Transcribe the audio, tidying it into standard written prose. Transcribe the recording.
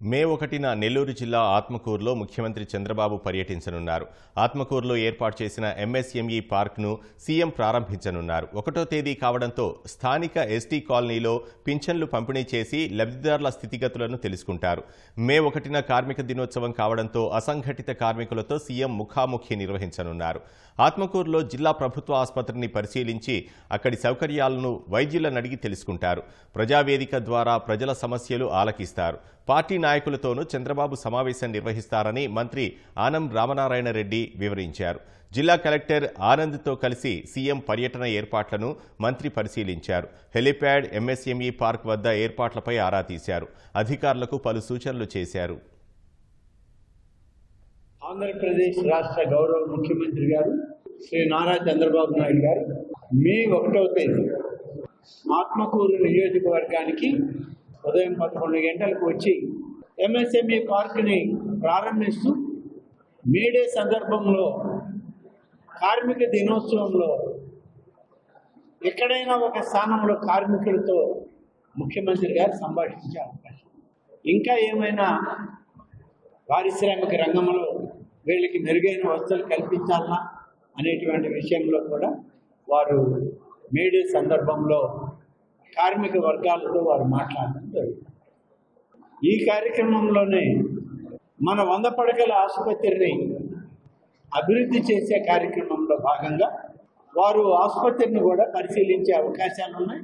మే 1న నెల్లూరు జిల్లా ఆత్మకూరులో ముఖ్యమంత్రి చంద్రబాబు పర్యటించనున్నారు. ఆత్మకూరులో ఏర్పాటు చేసిన ఎంఎస్ఎంఈ పార్క్ను సీఎం ప్రారంభించనున్నారు. 1వ తేదీ కావడంతో స్థానిక ఎస్టీ కాలనీలో పింఛన్లు పంపిణీ చేసి లబ్ధిదారుల స్థితిగతులను తెలుసుకుంటారు. మే 1న కార్మిక దినోత్సవం కావడంతో అసంఘటిత కార్మికులతో సీఎం ముఖాముఖి నిర్వహించనున్నారు. ఆత్మకూరులో జిల్లా ప్రభుత్వ ఆసుపత్రిని పరిశీలించి అక్కడి సౌకర్యాలను వైద్యులను అడిగి తెలుసుకుంటారు. ప్రజావేదిక ద్వారా ప్రజల సమస్యలు ఆలకిస్తారు. పార్టీ నాయకులతోనూ చంద్రబాబు సమావేశం నిర్వహిస్తారని మంత్రి ఆనం రామనారాయణ రెడ్డి వివరించారు. జిల్లా కలెక్టర్ ఆనంద్తో కలిసి సీఎం పర్యటన ఏర్పాట్లను మంత్రి పరిశీలించారు. హెలిప్యాడ్, ఎంఎస్ఎంఈ పార్క్ వద్ద ఏర్పాట్లపై ఆరా తీశారు. అధికారులకు పలు సూచనలు చేశారు. ఆంధ్రప్రదేశ్ రాష్ట్ర గౌరవ ముఖ్యమంత్రి గారు శ్రీ నారా చంద్రబాబు నాయుడు గారు మే 1వ తేదీ ఆత్మకూరు నియోజకవర్గానికి ఉదయం 11 గంటలకు వచ్చి ఎంఎస్ఎంఈ పార్క్ని ప్రారంభిస్తూ మేడే సందర్భంలో కార్మిక దినోత్సవంలో ఎక్కడైనా ఒక స్థానంలో కార్మికులతో ముఖ్యమంత్రి గారు సంభాషించే అవకాశం, ఇంకా ఏమైనా పారిశ్రామిక రంగంలో వీళ్ళకి మెరుగైన వసతులు కల్పించాలన్నా అనేటువంటి విషయంలో కూడా వారు మేడే సందర్భంలో కార్మిక వర్గాలతో వారు మాట్లాడడం జరుగుతుంది. ఈ కార్యక్రమంలోనే మన 100 పడకల ఆసుపత్రిని అభివృద్ధి చేసే కార్యక్రమంలో భాగంగా వారు ఆసుపత్రిని కూడా పరిశీలించే అవకాశాలు ఉన్నాయి.